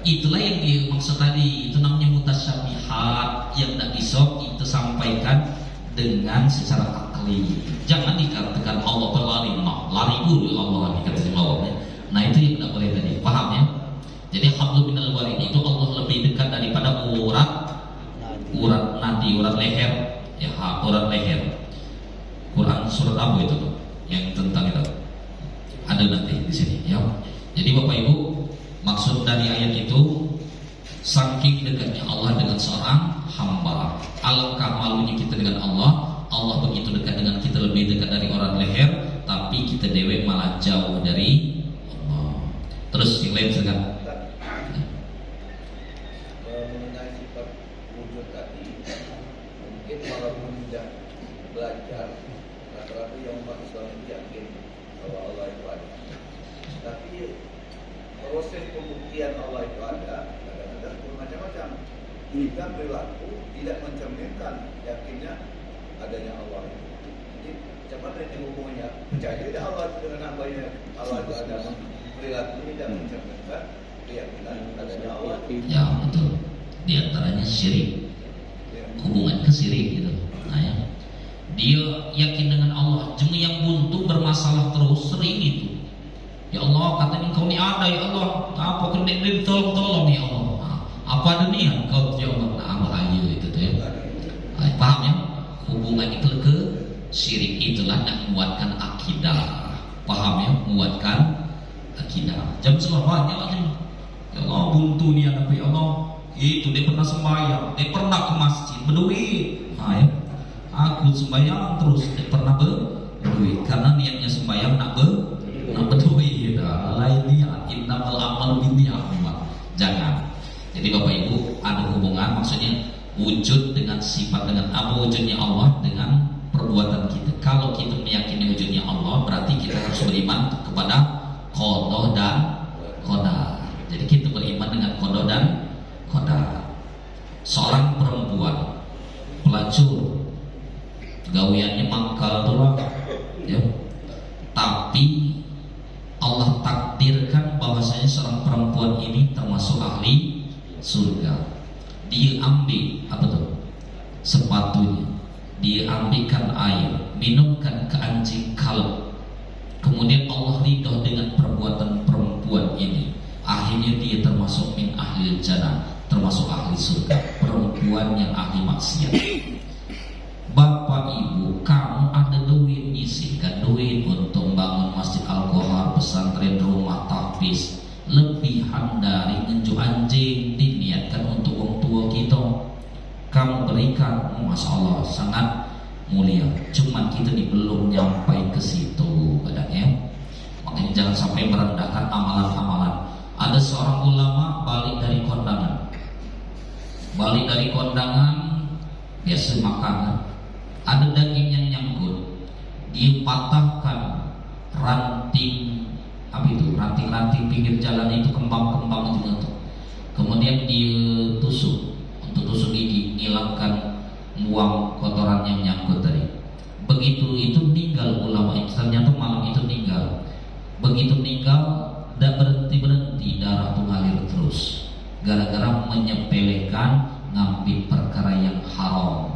Itulah yang dimaksud tadi. Itu namanya mutasyabihat, yang tidak bisa kita sampaikan dengan secara akli. Jangan dikatakan Allah berlari, lari dulu Allah dikatakan Allah. Nah itu yang tidak boleh tadi. Paham ya? Jadi hablum minal warid itu Allah lebih dekat daripada urat nadi, urat leher. Ya, urat leher. Quran surat apa itu tuh? Yang tentang itu ada nanti di sini ya. Jadi Bapak Ibu, maksud dari ayat itu saking dekatnya Allah dengan seorang hamba. Alangkah malunya kita dengan Allah. Allah begitu dekat dengan kita, lebih dekat dari urat leher, tapi kita dewe malah jauh dari Allah. Terus yang lain silakan. Mengenai sifat wujud tadi, mungkin walaupun tidak belajar, rata-rata yang umat Islam yakin bahwa Allah itu ada. Tapi proses pembuktian Allah itu ada kadang-kadang bermacam-macam. Jika perilaku tidak mencerminkan yakinnya adanya Allah itu. Jadi macam mana ini hubungannya? Percaya tidak Allah itu dengan hambanya? Allah itu ada. Perilaku tidak mencerminkan keyakinan adanya Allah. Ya betul. Di antaranya syirik. Hubungan ke syirik gitu. Nah ya. Dia yakin dengan Allah. Cuma yang buntu bermasalah terus sering itu. Ya Allah, katanya engkau ni ada ya Allah. Apa kena tolong ya Allah. Apa ada nih engkau ya Allah. Nah bahaya itu tuh ya. Paham ya? Hubungan itu ke syirik, itulah nak menguatkan akidah. paham ya, menguatkan akidah. Jam banyak aja. Ya Allah, buntu nih anak ya Allah. Itu dia pernah sembahyang, dia pernah ke masjid berduit. Nah, ya. Aku sembahyang terus, dia pernah berduit karena niatnya sembahyang nak berduit. Lain niat, innamal a'malu binniyat. Jangan. Jadi Bapak Ibu, ada hubungan, maksudnya wujud dengan sifat, dengan apa wujudnya Allah dengan perbuatan kita. Kalau kita meyakini wujudnya Allah, berarti kita harus beriman kepada qada dan qadar. Jadi kita beriman dengan qada dan qadar. Seorang perempuan pelacur, gawiannya mangkal tulang, ya. Tapi Allah takdirkan bahwasanya seorang perempuan ini termasuk ahli surga. Dia ambil apa tuh? Sepatunya. Dia ambilkan air, minumkan ke anjing kalb. Kemudian Allah ridho dengan perbuatan perempuan ini. Akhirnya dia termasuk min ahli jannah, termasuk ahli surga. Perempuan yang ahli maksiat. Bapak Ibu, kamu ada duit, nyisihkan duit untuk bangun masjid Al-Qohar, pesantren, rumah tahfiz. Lebihan dari ngenjuk anjing diniatkan untuk orang tua kita, kamu berikan, Masya Allah, sangat mulia. Cuman kita belum nyampai ke situ kadangnya. Makanya jangan sampai merendahkan amalan-amalan. Ada seorang ulama balik dari kondangan, biasa makanan, ada daging yang nyangkut, dia patahkan ranting, apa itu, ranting-ranting pinggir jalan itu, kembang-kembang itu, kemudian dia tusuk untuk tusuk gigi, ngilangkan, buang kotoran yang nyangkut tadi. Begitu itu meninggal ulama itu, ternyata malam itu meninggal. Begitu meninggal, tidak berhenti darah itu ngalir terus, gara-gara menyepelekan ngambil perkara yang haram.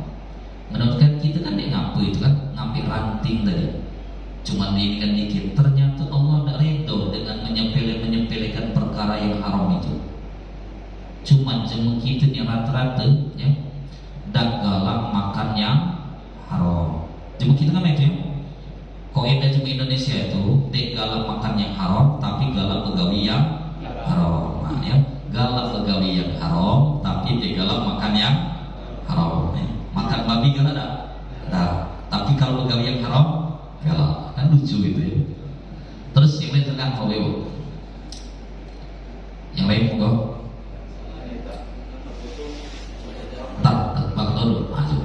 Menurut kita kan dia ngapu itu kan, ngambil ranting tadi, cuma diinginkan dikit. Ternyata Allah tidak ridho dengan menyepelekan perkara yang haram itu. Cuma jemu kita ni rata-rata ya, dak galak makan yang haram. Jemu kita kan itu ya. Kaidah jemu Indonesia itu tidak galak makan yang haram, tapi galak begawi yang haram. Nah, ya, galak begawi yang haram, tapi tidak galak makan yang haram. Makan babi galak tak? Nah, tapi kalau begawi yang haram galak. Kan lucu gitu ya. Terus yang lain terang Bapak Ibu. Yang lain monggo. Tak dulu, maju.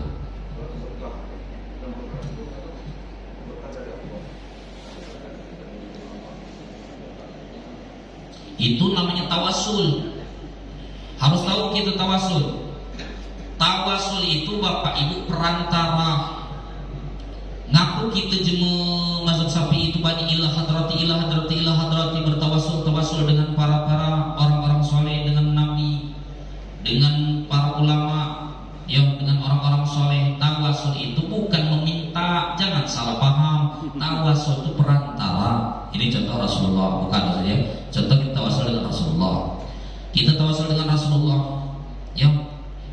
Itu namanya tawasul. Harus tahu kita tawasul. Tawasul itu Bapak Ibu perantara. Ngaku kita jemu mazhab Syafi'i itu banyak ilah hadrati bertawasul dengan para orang-orang soleh, dengan nabi, dengan para ulama, yang dengan orang-orang soleh. Tawasul itu bukan meminta, jangan salah paham. Tawasul itu perantara. Ini contoh Rasulullah, bukan saja. Contoh kita tawasul dengan Rasulullah. Kita tawasul dengan Rasulullah.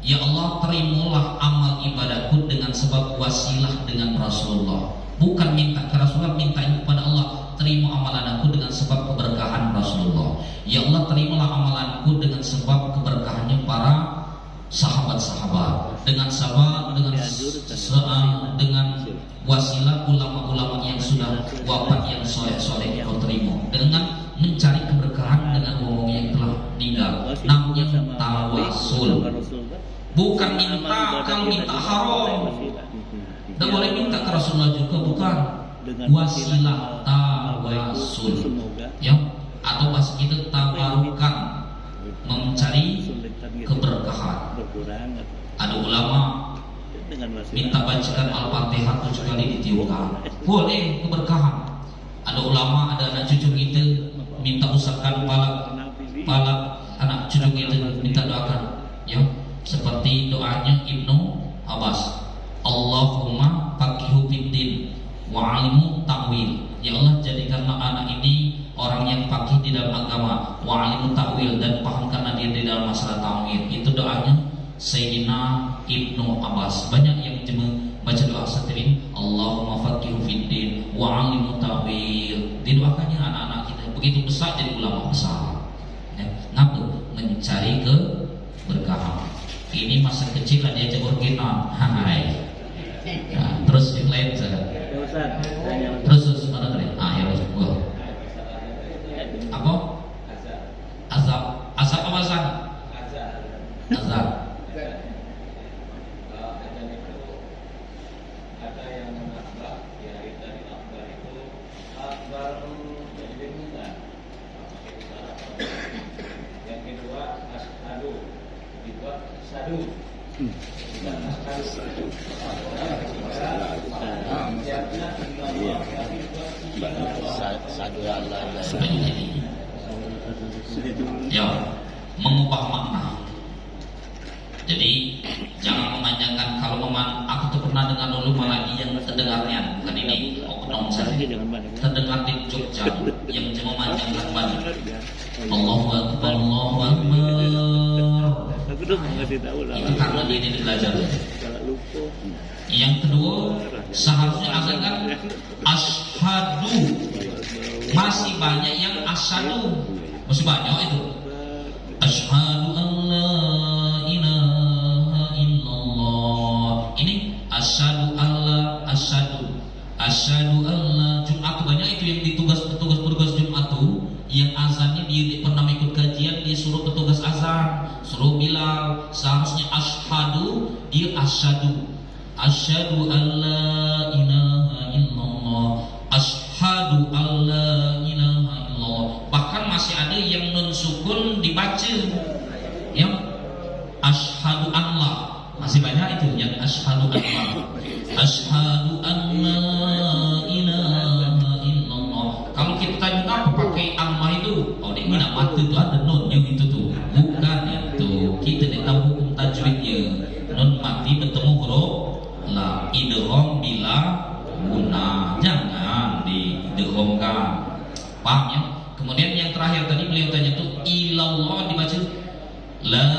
Ya Allah, terimalah amal ibadahku dengan sebab wasilah dengan Rasulullah. Bukan minta ke Rasulullah, minta kepada Allah, terima amalan aku dengan sebab keberkahan Rasulullah. Ya Allah, terimalah amalanku dengan sebab keberkahannya para sahabat-sahabat, dengan wasilah ulama-ulama yang sudah wafat, yang soleh-soleh kau terima, dengan mencari keberkahan dengan ngomong yang telah meninggal. Namanya tawasul. Bukan minta, kalau minta haram. Dan boleh minta ke Rasulullah juga, bukan. Wasilah tawasul. Ya, atau pas kita tabarukan, mencari keberkahan. Ada ulama minta bacakan Al-Fatihah 7 kali ditiupkan, boleh keberkahan. Ada ulama, ada anak cucu kita minta usapkan pala anak cucu kita, minta doakan, ya, seperti doanya Ibnu Abbas, Allahumma faqihu fiddin wa 'alimu ta'wil. Ya Allah, jadikanlah anak ini orang yang faqih di dalam agama, wa 'alimu ta'wil, dan pahamkanlah dia di dalam masalah ta'wil. Itu doanya Sayyidina Ibnu Abbas. Banyak yang cuma baca doa seperti ini, Allahumma faqihu fiddin wa 'alimu ta'wil. begitu besar jadi ulama besar. Ya, ngapa? Mencari keberkahan. Ini masa kecil lah dia jebor genon. Hai. Nah, terus yang lain saya. Terus mana tadi? Ya gua. Apa? Azab. Azab apa azan? Azab. Ada yang menakbah di hari tadi akbar itu akbar jadi bukan. Yang kedua asyhadu dibuat sadu. Ya, mengubah makna. Jadi jangan memanjangkan. Kalau aku tuh pernah dengar dulu malah yang terdengarnya bukan ini oknum saya terdengar di Jogja yang cuma memanjangkan banyak. Allahu Akbar, Allahu Akbar. Itu karena dia ini belajar. Yang kedua, seharusnya azan kan asyhadu. Masih banyak yang asyhadu. Masih banyak itu. Asyhadu an la ilaha illallah. Ini asyhadu alla asyhadu. Asyhadu alla. Jumat banyak itu yang ditugas petugas Jumat tuh yang azannya dia pernah ikut kajian, dia suruh petugas azan, suruh Bilal. Seharusnya asyhadu, dia asyhadu. Asyhadu alla ilaha illallah. Asyhadu alla ilaha illallah. Bahkan masih ada yang nun sukun dibaca. Ya. Asyhadu Allah. Masih banyak itu yang asyhadu Allah. Asyhadu alla ilaha illallah. Kalau kita tanya apa pakai Allah itu? Oh, ini nama itu ada nunnya itu tuh. Bukan itu. Kita tidak tahu hukum tajwidnya. Nun mati bertemu huruf la, idgham bila guna. Jangan diidghamkan. Paham ya? Kemudian yang terakhir tadi beliau tanya tuh ilallah dibaca la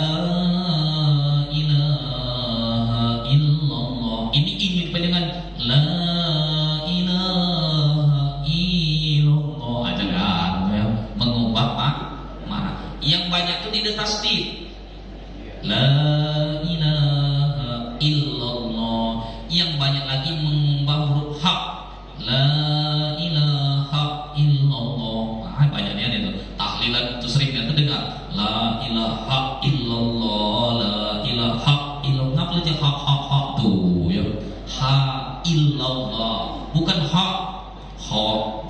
ilaha illallah. Ini ingin dengan la ilaha illallah. Jangan ya, mengubah mana. Yang banyak itu tidak tasdid. La ilaha illallah. Yang banyak lagi mengubah huruf ha. La ilaha illallah. Banyaknya itu tahlilan itu sering kita dengar la ilaha illallah, la ilaha illallah. Ngapa aja ha tuh ya, ha illallah bukan ha.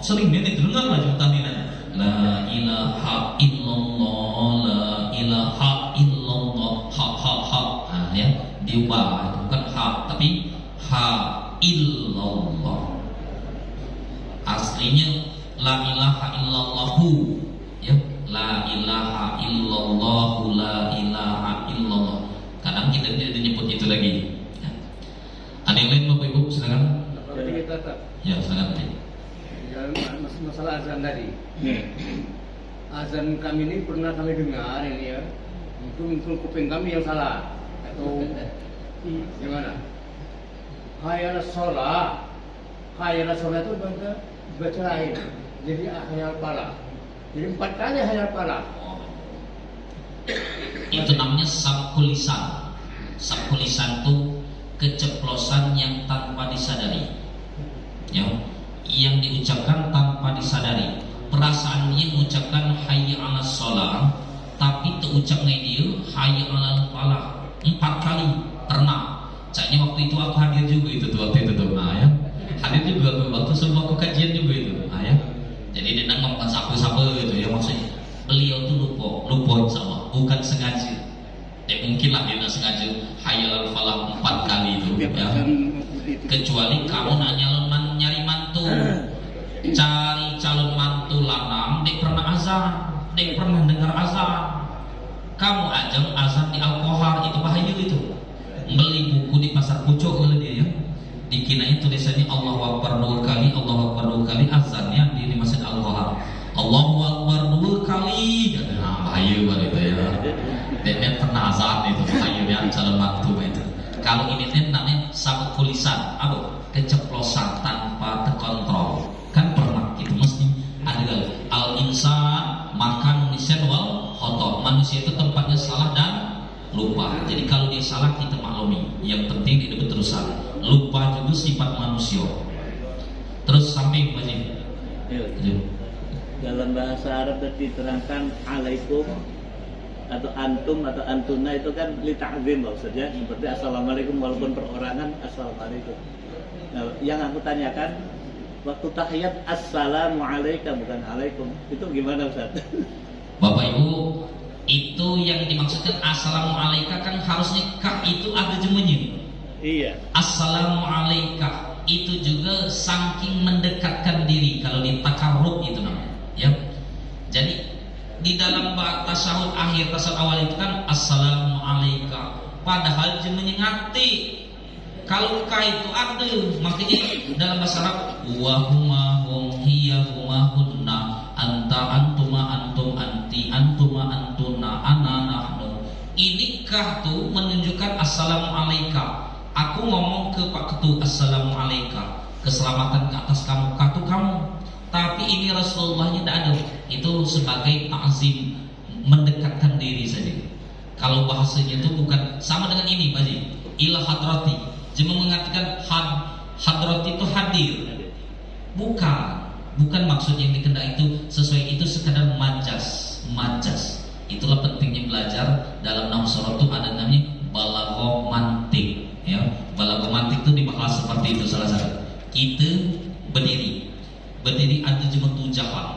Sering dia dengar lah tahlilan la ilaha illallah, la ilaha illallah, ha ya, diubah itu bukan ha tapi ha illallah. Aslinya la ilaha illallahu ya, la ilaha illallahu, la ilaha illallah. Kadang kita tidak menyebut itu lagi ya. Ada yang lain Bapak Ibu silakan. Jadi kita tetap Ya silakan. masalah azan tadi. Azan kami ini pernah kami dengar ini ya. Mungkin kuping kami yang salah atau gimana? Hayal sholat itu baca lain. Jadi hayal pala. Jadi 4 kali hayal pala. Itu namanya sabkulisan. Sabkulisan itu keceplosan yang tanpa disadari. Ya, yang diucapkan tanpa disadari. Perasaan dia mengucapkan hayya 'alas shalah, tapi terucapnya dia hayya 'alal falah 4 kali pernah. Caknya waktu itu aku hadir juga itu tuh waktu itu tuh. Nah, ya. Hadir juga tuh waktu sebuah kajian juga itu. Nah, ya. Jadi dia ngomong sapu-sapu gitu ya, maksudnya beliau tuh lupa insya-Allah, bukan sengaja. Mungkin lah dia nggak sengaja hayal falah 4 kali itu ya. Kecuali kamu nyari mantu, cari calon mantu lanang, dia pernah azan, dia pernah dengar azan. Kamu ajang azan di alkohol, itu bahaya itu. Beli buku di pasar pucuk oleh dia ya. Dikirain tulisannya Allahu Akbar 2 kali, Allahu Akbar 2 kali, azannya di Masjid Al-Qahar. Allahu Akbar 2 kali. Nah, bahaya banget itu ya. Dan pernah azan itu, bahayanya calon mantu itu. Kalau ini namanya sabuk kulisan, keceplosan tanpa terkontrol. Kan pernah itu mesti ada al al-insan makan nulisan wal khotok. Manusia itu tempatnya salah dan lupa. Jadi kalau dia salah kita maklumi. Yang penting dia berterusan. Lupa juga sifat manusia. Terus sampai Pak Haji. Dalam bahasa Arab tadi diterangkan alaikum atau antum atau antuna itu kan li ta'zim maksudnya, seperti assalamualaikum walaupun perorangan assalamualaikum. Nah, yang aku tanyakan waktu tahiyat assalamu alayka bukan alaikum, itu gimana Ustaz? Bapak Ibu, itu yang dimaksudkan assalamu alayka kan harusnya kah itu ada jemunya. Iya. Assalamu alayka itu juga saking mendekatkan diri kalau di takarrub itu namanya, ya. Jadi di dalam tasyahud akhir tasyahud awal itu kan assalamu alayka, padahal jemunya ngati. Kalau ka itu ada, makanya dalam bahasa Arab wa huma hum hiya huma hunna anta antuma antum anti antuma antuna ana nahnu. Ini kah tuh menunjukkan assalamu alayka. Aku ngomong ke Pak Ketua assalamu alayka, keselamatan ke atas kamu, katu kamu. Tapi ini Rasulullahnya tidak ada. Itu sebagai ta'zim, mendekatkan diri saja. Kalau bahasanya itu bukan sama dengan ini Pak Haji, ila hadrati. Cuma mengatakan hadrati itu hadir. Bukan maksud yang dikendaki itu sesuai, itu sekadar majas. Itulah pentingnya belajar dalam nahu sorot itu ada namanya balaghah mantik, ya. Balaghah mantik itu dimakna seperti itu salah satu. Kita berdiri ada jema tujahan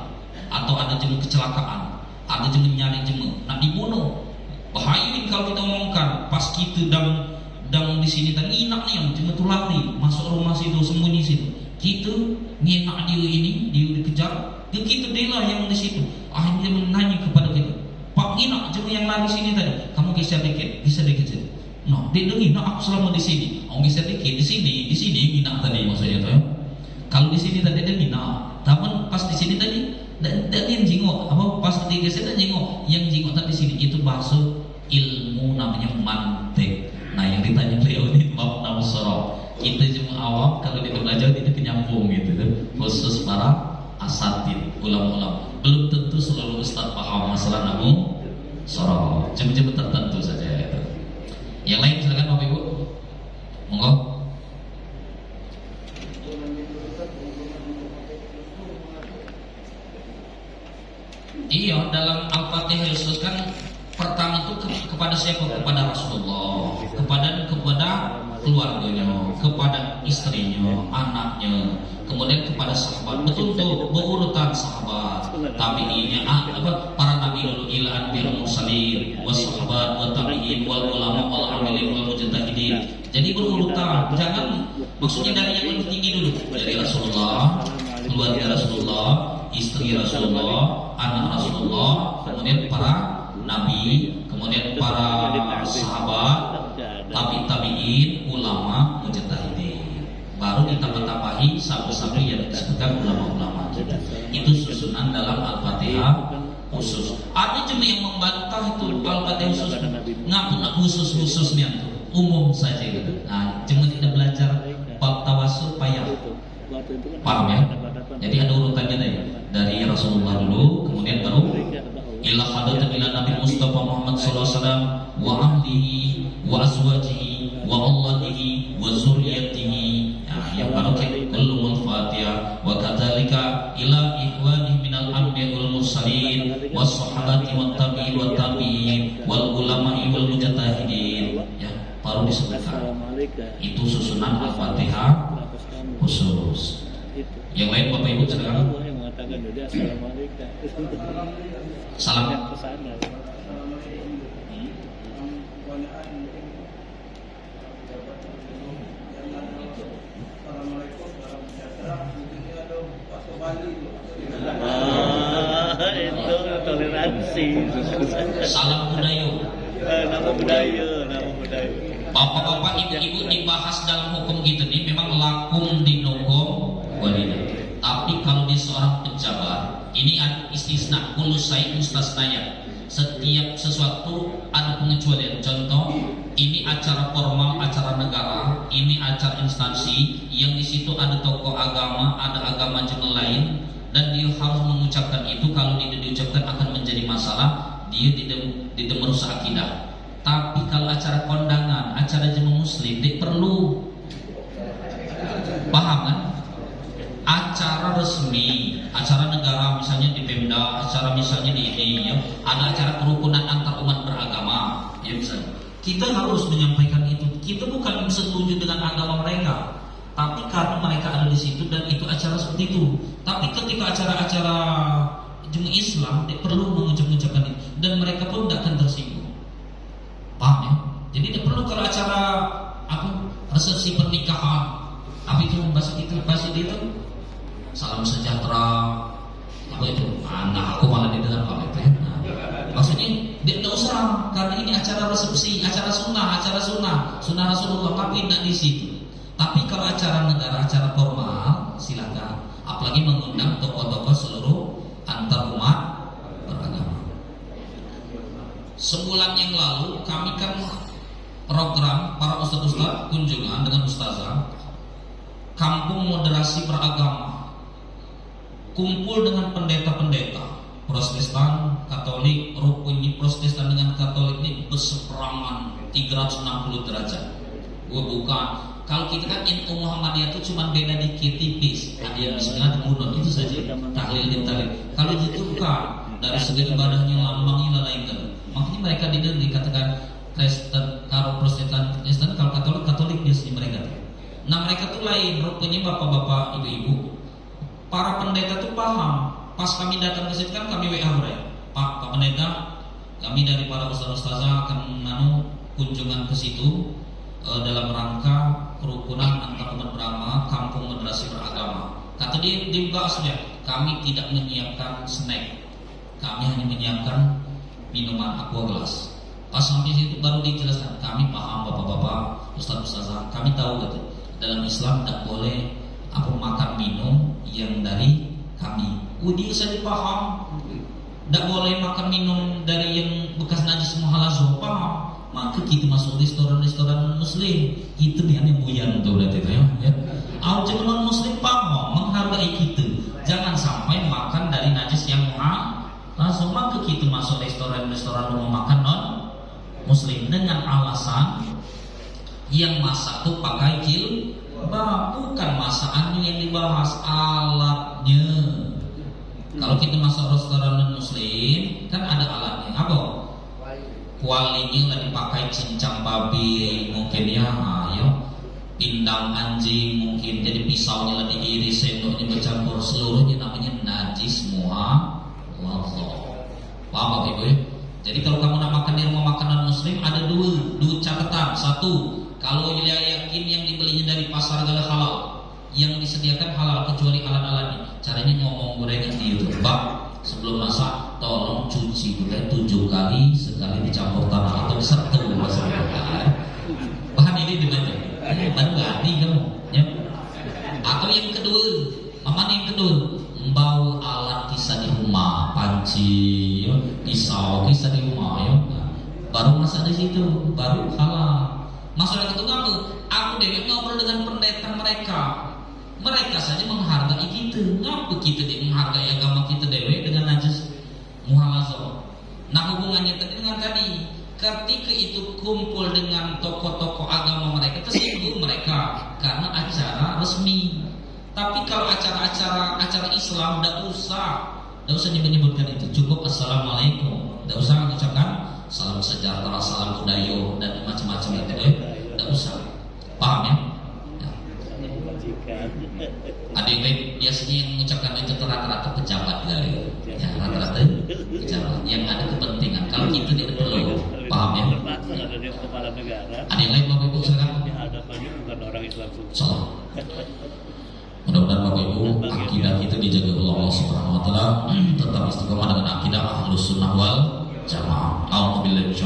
atau ada jema kecelakaan, ada jema nyari jema nak dibunuh. Bahaya kalau kita omongkan pas kita dan di sini tadi inak nih yang cuma tuh lari masuk rumah situ sembunyi situ. Kita ngenak dia dikejar, kita dia lah yang di situ. Akhirnya menanya kepada kita, Pak inak cuma yang lari sini tadi, kamu geser dikit saja. No, dia dengi, no aku selama di sini. Oh geser dikit di sini inak tadi maksudnya tuh. Ya. Kalau di sini tadi dia inak, tapi pas di sini tadi dan yang jingok apa pas ketiga saya jingok, yang jingok tadi di sini itu bahasa ilmu namanya mantik. Nah yang ditanya beliau ini bab nahu sorot. Kita cuma awam kalau dia belajar tidak kenyambung gitu kan. Khusus para asatid, ulama-ulama. Belum tentu seluruh ustaz paham masalah nahu sorot. Cuma tertentu saja itu. Yang lain silakan Bapak Ibu. Monggo. Iya, dalam Al-Fatihah disebutkan pertama itu kepada siapa? Kepada Rasulullah, kepada keluarganya, kepada istrinya, anaknya, kemudian kepada sahabat. Betul tuh berurutan sahabat, tabi'innya, para nabi dulu, ila anbiya'ul mursalin, wassahabat, wa tabi'in, wal ulama, wal amilin, wal mujtahidin. Jadi berurutan, jangan maksudnya dari yang lebih tinggi dulu. Dari Rasulullah, keluarga Rasulullah, istri Rasulullah, anak Rasulullah, kemudian para nabi, kemudian para sahabat, tabi'in, ulama, mujtahidin. Baru ditambah-tambahi sampai yang disebutkan ulama-ulama. Itu susunan dalam Al-Fatihah khusus. Ada cuma yang membantah itu Al-Fatihah khusus. Ngapun khusus-khususnya itu umum saja gitu. Nah, cuma tidak belajar bab tawasul payah. Paham ya? Jadi ada urutannya dari Rasulullah dulu, kemudian baru ila hadratin ila Nabi Mustafa Muhammad sallallahu alaihi wasallam wa ahlihi wa azwajihi wa auladihi wa zurriyyatihi. Nah, yang baru kullu Fatihah wa kadzalika ila ihwanihi minal anbiya wal mursalin was sahabati wat tabi'in wat tabi'in wal ulama'i wal mujtahidin. Ya, baru disebutkan. Itu susunan Al-Fatihah khusus. Yang lain Bapak Ibu silakan. Yang mengatakan udah assalamualaikum. Salam. Itu toleransi. Salam budaya. Nama budaya. Bapak-bapak, ibu-ibu dibahas dalam hukum kita ini memang lakum dinokom walidah. Tapi kalau dia seorang pejabat, ini ada istisna, kullu syai'in mustasnaya. Setiap sesuatu ada pengecualian. Contoh, ini acara formal, acara negara, ini acara instansi yang di situ ada tokoh agama, ada agama jenis lain, dan dia harus mengucapkan itu. Kalau tidak diucapkan akan menjadi masalah, dia tidak merusak akidah. Tapi kalau acara kondangan, acara jemaah muslim, dia perlu paham kan? Acara resmi, acara negara misalnya di Pemda, acara misalnya di ini, ya, ada acara kerukunan antar umat beragama, ya misalnya. Kita harus menyampaikan itu. Kita bukan setuju dengan agama mereka, tapi karena mereka ada di situ dan itu acara seperti itu. Tapi ketika acara-acara jemaah Islam, dia perlu mengucapkan itu, dan mereka pun tidak akan tersinggung. Paham ya? Jadi tidak perlu kalau acara resepsi pernikahan, tapi itu bahasa itu salam sejahtera, apa itu? Nah, aku malah didengar kalau itu. Nah, maksudnya dia tidak usah, karena ini acara resepsi, acara sunnah Rasulullah, tapi tidak di situ. Tapi kalau acara negara, acara formal, silakan. Apalagi mengundang tokoh-tokoh seluruh antar umat beragama. Sebulan yang lalu kami kan program para ustaz-ustaz kunjungan dengan ustazah kampung moderasi beragama, kumpul dengan pendeta-pendeta Protestan, Katolik, rukun Protestan dengan Katolik ini berseberangan 360 derajat. Bukan. Kalau kita kan NU Muhammadiyah itu cuma beda dikit tipis. Ada yang bismillah mundur itu saja. Tahlil dan tahlil. Kalau itu bukan, dari segi ibadahnya lambangnya lain kan. Makanya mereka dikatakan Kristen, kalau Protestan, Kristen, kalau Katolik biasanya mereka. Nah mereka tuh lain, rukunnya bapak-bapak, ibu-ibu. Para pendeta tuh paham. Pas kami datang ke situ kan kami WA mereka. Pak pendeta, kami dari para ustaz-ustazah akan kunjungan ke situ dalam rangka kerukunan antar umat beragama, kampung moderasi beragama. Kata dia aslinya, kami tidak menyiapkan snack, kami hanya menyiapkan minuman aqua gelas. Pas sampai situ baru dijelaskan, kami paham bapak-bapak, ustaz-ustazah, kami tahu gitu. Dalam Islam tidak boleh makan minum yang dari kami. Dia saja paham. Tidak boleh makan minum dari yang bekas najis muhalazo, paham. Maka kita masuk restoran-restoran muslim, kita nih yang buyan tuh berarti ya. Jemaah non muslim paham, menghargai kita. Jangan sampai makan dari najis yang muhalazo. Maka kita masuk restoran-restoran rumah makan non muslim dengan alasan yang masak tuh pakai jilbab, bukan masakannya yang dibahas, alatnya. Kalau kita masuk restoran non muslim kan ada alatnya, apa? Kualinya lah dipakai cincang babi mungkin ya, pindang anjing mungkin, jadi pisaunya lah diiris, sendoknya bercampur, seluruhnya namanya najis muhalazo. Paham Ibu ya? Jadi kalau kamu nak makan di rumah makanan muslim ada dua catatan. Satu, kalau yakin yang dibelinya dari pasar adalah halal, yang disediakan halal kecuali alat-alatnya. Caranya ngomong gorengan di YouTube, Bang, sebelum masak tolong cuci gulai 7 kali, sekali dicampur tanah atau disertu bahan ini dengan baru ganti kamu ya. Atau yang kedua, membawa alat kisah di rumah, panci, pisau kisah di rumah ya. Baru masak di situ, baru halal. Masalah itu apa? Aku dewe ngobrol dengan pendeta mereka saja menghargai kita. Ngapa kita menghargai agama kita dewe dengan najis muhalazo? Nah hubungannya dengan tadi, ketika itu kumpul dengan tokoh-tokoh agama mereka, tersinggung mereka karena acara resmi. Tapi kalau acara Islam tidak usah menyebutkan itu, cukup assalamualaikum, tidak usah mengucapkan salam sejahtera, salam budaya dan macam-macam itu ya, tidak usah. Paham ya? Ada yang baik biasanya yang mengucapkan itu rata-rata pejabat kali ya, rata-rata pejabat yang ada kepentingan. Kalau kita tidak perlu, paham ya? Ada yang lain Bapak Ibu sekarang? Bukan orang Islam. Mudah-mudahan Bapak Ibu akidah kita dijaga oleh Allah Subhanahu Wa Taala, tetap istiqomah dengan akidah Ahlus Sunnah wal Jamaah. Alhamdulillah.